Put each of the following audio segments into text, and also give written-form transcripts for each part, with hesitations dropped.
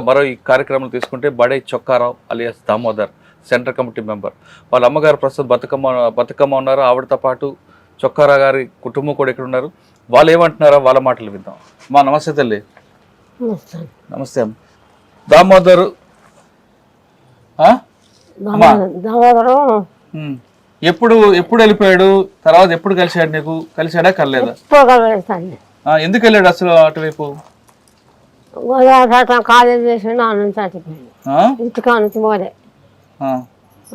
మరో ఈ కార్యక్రమం తీసుకుంటే బడే Chokka Rao alias Damodar central committee member. వాళ్ళ అమ్మగారు ప్రస్తుతం బతుకమ్మ ఉన్నారు. ఆవిడతో పాటు చొక్కారావు గారి కుటుంబం కూడా ఇక్కడ ఉన్నారు. వాళ్ళు ఏమంటున్నారో వాళ్ళ మాటలు విందాం. మా నమస్తే తల్లి. నమస్తే అమ్మ. దామోదరు ఎప్పుడు వెళ్ళిపోయాడు? తర్వాత ఎప్పుడు కలిశాడు? నీకు కలిశాడా కలలేదా? ఎందుకు వెళ్ళాడు అసలు అటువైపు? కాలేజ్ చేసి ఇంటికా నుంచి పోలే,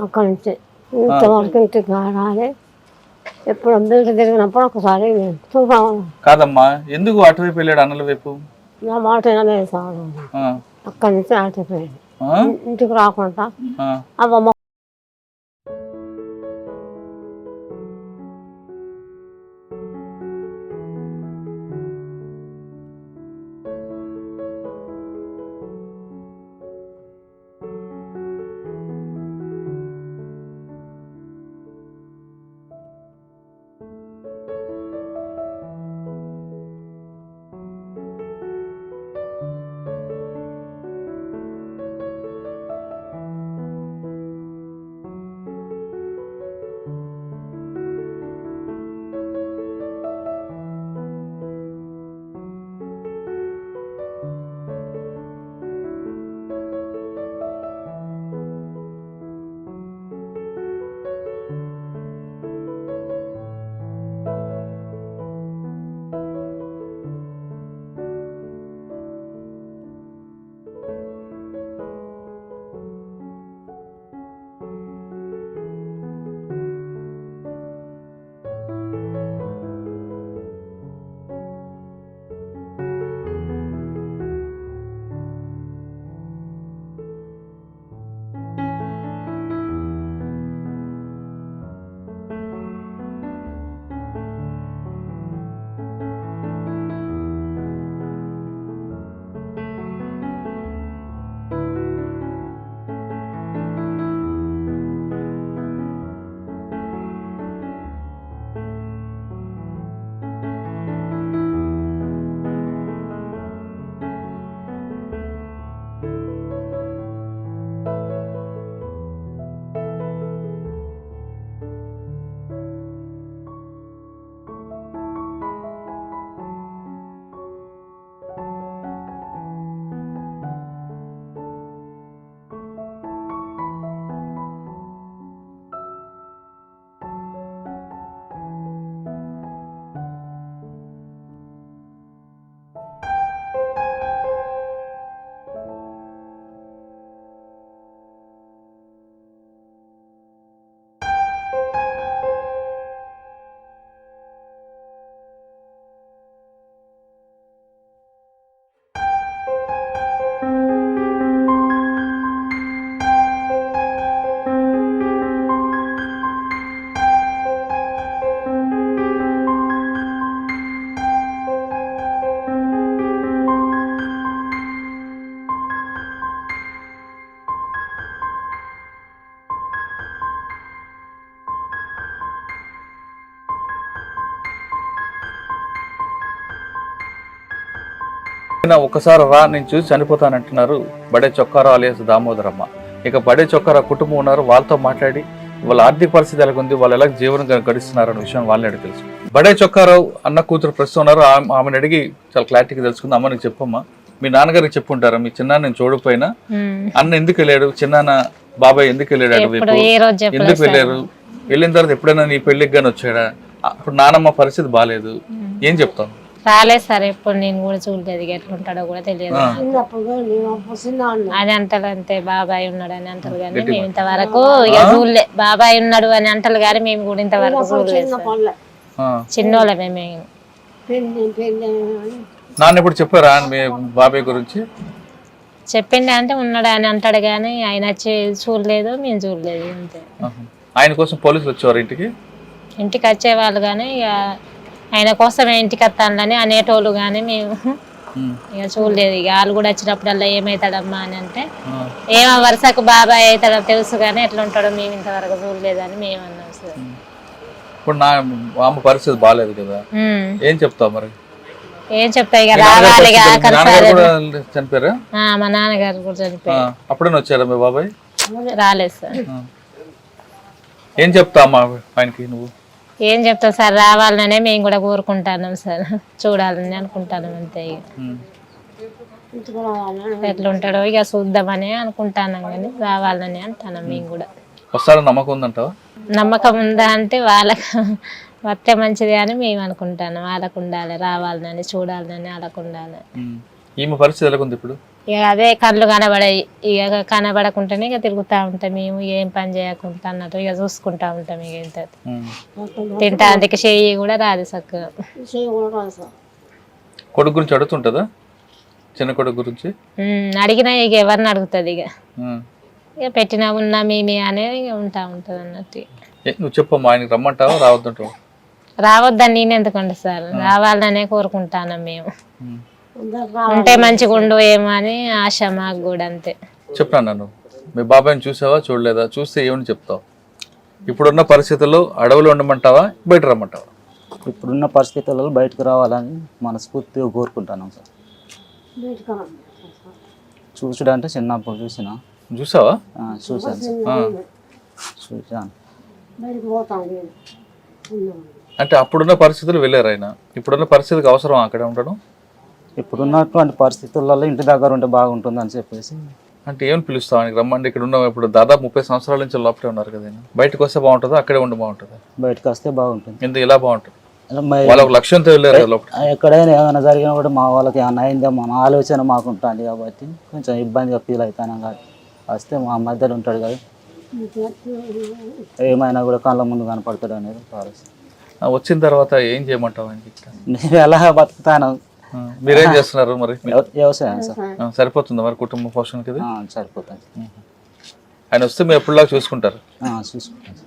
అక్కడి నుంచి ఇంతవరకు ఇంటికి రాలే. ఎప్పుడు అందరికి తిరిగినప్పుడు ఒకసారి కాదమ్మా, ఎందుకు అటువైపు వెళ్ళాడు? అన్నల వైపు నా మాట వినలేదు సార్. అక్కడి నుంచి ఆటిపోయాడు, ఇంటికి రాకుండా అవ్వమ్మ. ఒకసారి రా, నేను చూసి చనిపోతానంటున్నారు బడే చొక్కారావు అలియాస్ దామోదరమ్మ. ఇక బడే చొక్కారావు కుటుంబం ఉన్నారు. వాళ్ళతో మాట్లాడి వాళ్ళ ఆర్థిక పరిస్థితి ఎలాగుంది, వాళ్ళు ఎలా జీవనం గడిస్తున్నారు అన్న విషయం వాళ్ళని అడిగి తెలుసు. బడే చొక్కారావు అన్న కూతురు ప్రస్తుతం ఉన్నారు. ఆమెను అడిగి చాలా క్లారిటీగా తెలుసుకుంది. అమ్మ నీకు చెప్పమ్మా, మీ నాన్నగారికి చెప్పుంటారా మీ చిన్నాన్న నేను చూడకపోయినా అన్న ఎందుకు వెళ్ళాడు, చిన్నాన్న బాబాయ్ ఎందుకు వెళ్ళాడు, అటువైపు ఎందుకు వెళ్ళారు, వెళ్ళిన తర్వాత ఎప్పుడైనా నీ పెళ్లికి గాని వచ్చాడా, అప్పుడు నానమ్మ పరిస్థితి బాగాలేదు, ఏం చెప్తాను? రాలేదు సార్, ఎప్పుడు నేను కూడా చూడలేదు, ఎట్లుంటాడో కూడా తెలియదు. అని అంటారు అంతే, బాబాయ్ ఉన్నాడు అని అంటారు కానీ మేము ఇంతవరకు ఇక చూడలే. బాబాయ్ ఉన్నాడు అని అంటారు కానీ మేము కూడా ఇంతవరకు చూడలేదు. చిన్నోళ్ళమే మేము. నాన్న ఇప్పుడు చెప్పారా మీ బాబాయ్ గురించి? చెప్పిండే అంటే ఉన్నాడు అని అంటాడు కానీ ఆయన వచ్చి చూడలేదు, మేము చూడలేదు అంతే. ఆయన కోసం పోలీసులు వచ్చేవారు ఇంటికి వచ్చేవాళ్ళు కానీ ఇక ఆయన కోసమే ఇంటికి వస్తానని అనేటోళ్ళు కానీ మేము ఇక చూడలేదు. ఇక వాళ్ళు కూడా వచ్చినప్పుడల్లా ఏమవుతాడమ్మా అని అంటే ఏమో వరుసకు బాబాయ్ అవుతాడో తెలుసు కానీ ఎట్లా ఉంటాడో మేము ఇంతవరకు చూడలేదని మేము అన్నాం సార్. ఇప్పుడు నా అమ్మ పరిస్థితి బాగాలేదు కదా, ఏం చెప్తావు మరి? ఏం చెప్తా ఇక మీ నాన్నగారు రావాలి ఇక పరిస్థితి- మీ ఆఖరి నాన్నగారు సారి. కూడా చనిపోయారా? మా నాన్నగారు కూడా చనిపోయారు. అప్పుడే వచ్చారా మీ బాబాయ్? రాలేదు సార్. ఏం చెప్తా అమ్మా ఆయనకి నువ్వు? ఏం చెప్తా సార్, రావాలనే మేము కూడా కోరుకుంటున్నాం సార్, చూడాలని అనుకుంటున్నాం అంతే. ఇక ఇంటికి రావాలని ఎట్లుంటాడో ఇక చూద్దామని అనుకుంటున్నాం, కానీ రావాలని అంటున్నాం మేము కూడా. వస్తారని నమ్మకం ఉందంటావా? నమ్మకం ఉందా అంటే వాళ్ళకి వస్తే మంచిది అని మేము అనుకుంటున్నాం. వాళ్ళకు ఉండాలి, రావాలని చూడాలని వాళ్ళకు ఉండాలి. ఈమె పరిస్థితి ఎలాగుంది ఇప్పుడు? ఇక అదే కళ్ళు కనబడాయి, ఇక కనబడకుండానే ఇక తిరుగుతూ ఉంటాం మేము, ఏం పని చేయకుండా అన్నట్టు ఇక చూసుకుంటా ఉంటాం. ఇక ఎంత తింటా అందుకే చెయ్యి కూడా రాదు చక్కగా. కొడుకు గురించి అడుగుతుంటదా? చిన్న కొడుకు గురించి అడిగినా ఇక ఎవరిని అడుగుతుంది, ఇక పెట్టినా ఉన్నా మేమే అనేది ఇక ఉంటా ఉంటుంది అన్నట్టు. నువ్వు చెప్పమ్మా, ఆయనకి రమ్మంటావా రావద్దంటావా? రావద్దని నేను ఎందుకంటే సార్, రావాలనే కోరుకుంటాను మేము. ఉంటే మంచిగా ఉండు ఏమో అని ఆశ మాకు కూడా, అంతే. చెప్పినా నన్ను మీ బాబాయ్ని చూసావా చూడలేదా? చూస్తే ఏమని చెప్తావు? ఇప్పుడున్న పరిస్థితుల్లో అడవులు ఉండమంటావా బయట రమ్మంటావా? ఇప్పుడున్న పరిస్థితులలో బయటకు రావాలని మనస్ఫూర్తిగా కోరుకుంటున్నాం సార్. చూసుడంటే చిన్నప్పుడు చూసినా. చూసావా? చూశాను సార్, చూశాను. అంటే అప్పుడున్న పరిస్థితులు వెళ్ళారు ఆయన, ఇప్పుడున్న పరిస్థితికి అవసరం అక్కడ ఉండడం? ఇప్పుడున్నటువంటి పరిస్థితులలో ఇంటి దగ్గర ఉంటే బాగుంటుందని చెప్పేసి. అంటే ఏమని పిలుస్తావు ఆయనకి రమ్మండి? ఇక్కడ ఉన్న ఇప్పుడు దాదాపు 30 సంవత్సరాల నుంచి లోపలే ఉన్నారు కదా, ఆయన బయటకు వస్తే బాగుంటుందా అక్కడే ఉండి బాగుంటుందా? బయటకు వస్తే బాగుంటుంది. ఎందుకు ఇలా బాగుంటుంది? ఇలా మరి వాళ్ళ ఒక లక్ష్యంతో వెళ్ళారు కదా లోపల. ఎక్కడైనా ఏమైనా జరిగినా కూడా మా వాళ్ళకి ఏమైనా అయిందేమో మన ఆలోచన మాకు ఉంటుంది కాబట్టి కొంచెం ఇబ్బందిగా ఫీల్ అవుతాను. కాబట్టి వస్తే మా మధ్యలో ఉంటాడు కదా, ఏమైనా కూడా కళ్ళ ముందు కనపడతాడు అనేది ఆలోచన. వచ్చిన తర్వాత ఏం చేయమంటావు ఆయనకి? నేను ఎలా బతుకుతాను. మీరేం చేస్తున్నారు మరి? వ్యవసాయం సార్. సరిపోతుందా మరి కుటుంబ పోషణకి? సరిపోతుంది. ఆయన వస్తే మీరు ఎప్పుడులాగా చూసుకుంటారు? చూసుకుంటాను.